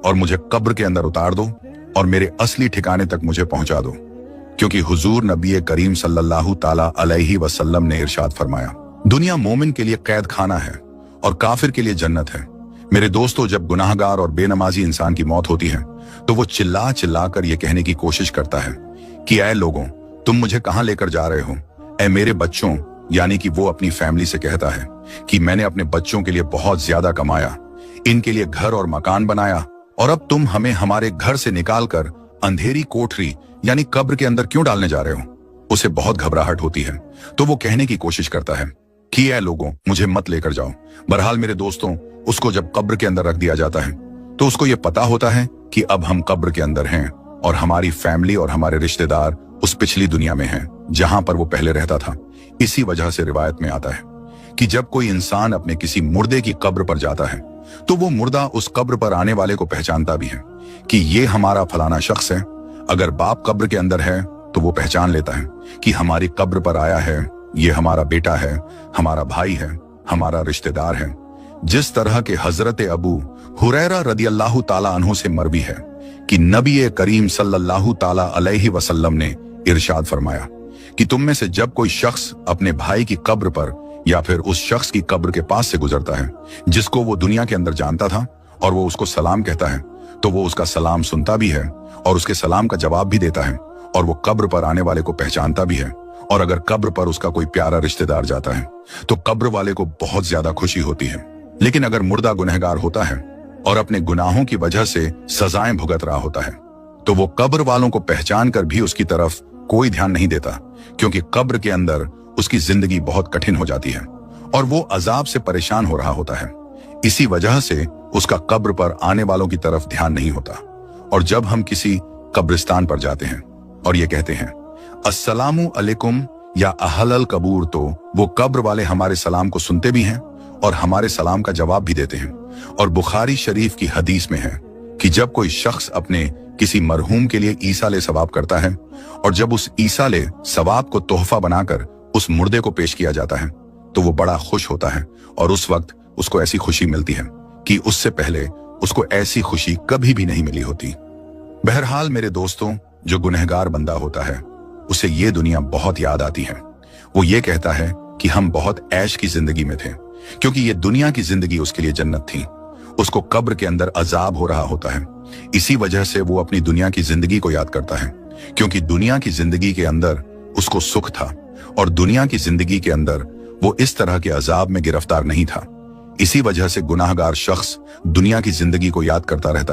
और मुझे कब्र के अंदर उतार दो और मेरे असली ठिकाने तक मुझे पहुंचा दो, क्योंकि हुजूर नबी करीम सल्लल्लाहु ताला अलैहि वसल्लम ने इरशाद फरमाया, दुनिया मोमिन के लिए कैद खाना है और काफिर के लिए जन्नत है। मेरे दोस्तों, जब गुनाहगार और बेनमाजी इंसान की मौत होती है तो वो चिल्ला चिल्ला कर ये कहने की कोशिश करता है कि ऐ लोगों, तुम मुझे कहां लेकर जा रहे हो? ऐ मेरे बच्चों, यानी कि वो अपनी फैमिली से कहता है कि मैंने अपने बच्चों के लिए बहुत ज्यादा कमाया, इनके लिए घर और मकान बनाया, और अब तुम हमें हमारे घर से निकालकर अंधेरी कोठरी यानी कब्र के अंदर क्यों डालने जा रहे हो? उसे बहुत घबराहट होती है, तो वो कहने की कोशिश करता है कि ऐ लोगों, मुझे मत लेकर जाओ। बहरहाल मेरे दोस्तों, उसको जब कब्र के अंदर रख दिया जाता है तो उसको ये पता होता है कि अब हम कब्र के अंदर हैं और हमारी फैमिली और हमारे रिश्तेदार उस पिछली दुनिया में हैं जहां पर वो पहले रहता था। इसी वजह से रिवायत में आता है कि जब कोई इंसान अपने किसी मुर्दे की कब्र पर जाता है तो वो मुर्दा उस कब्र पर आने वाले को पहचानता भी है कि ये हमारा फलाना शख्स है। अगर बाप कब्र के अंदर है तो वो पहचान लेता है कि हमारी कब्र पर आया है, ये हमारा बेटा है, हमारा भाई है, हमारा रिश्तेदार है। जिस तरह के हजरत अबू हुरैरा रदियल्लाहु ताला अन्हु से मरवी है कि नबी करीम सल्लल्लाहु ताला अलैहि वसल्लम ने इरशाद फरमाया कि तुम में से जब कोई शख्स अपने भाई की कब्र पर या फिर उस शख्स की कब्र के पास से गुजरता है जिसको वो दुनिया के अंदर जानता था और वो उसको सलाम कहता है, तो वो उसका सलाम सुनता भी है और उसके सलाम का जवाब भी देता है, और वो कब्र पर आने वाले को पहचानता भी है। और अगर कब्र पर उसका कोई प्यारा रिश्तेदार जाता है तो कब्र वाले को बहुत ज्यादा खुशी होती है। लेकिन अगर मुर्दा गुनहगार होता है और अपने गुनाहों की वजह से सजाएं भुगत रहा होता है तो वो कब्र वालों को पहचान कर भी उसकी तरफ कोई ध्यान नहीं देता, क्योंकि कब्र के अंदर उसकी जिंदगी बहुत कठिन हो जाती है और वो अजाब से परेशान हो रहा होता है। इसी वजह से उसका कब्र पर आने वालों की तरफ ध्यान नहीं होता। और जब हम किसी कब्रिस्तान पर जाते हैं और ये कहते हैं अस्सलामु अलैकुम या अहलल कबूर, तो वो कब्र वाले हमारे सलाम को सुनते भी हैं और हमारे सलाम का जवाब भी देते हैं। और बुखारी शरीफ की हदीस में है कि जब कोई शख्स अपने किसी मरहूम के लिए ईसाले सवाब करता है और जब उस ईसाले सवाब को तोहफा बनाकर उस मुर्दे को पेश किया जाता है तो वो बड़ा खुश होता है, और उस वक्त उसको ऐसी खुशी मिलती है कि उससे पहले उसको ऐसी खुशी कभी भी नहीं मिली होती। बहरहाल मेरे दोस्तों, जो गुनहगार बंदा होता है उसे ये दुनिया बहुत याद आती है। वो ये कहता है कि हम बहुत ऐश की जिंदगी में थे, क्योंकि ये दुनिया की जिंदगी उसके लिए जन्नत थी। उसको कब्र के अंदर अजाब हो रहा होता है, इसी वजह से वो अपनी दुनिया की जिंदगी को याद करता है, क्योंकि दुनिया की जिंदगी के अंदर उसको सुख था और दुनिया की जिंदगी के अंदर वो इस तरह के अजाब में गिरफ्तार नहीं था। इसी वजह से गुनाहगार शख्स दुनिया की जिंदगी को याद करता रहता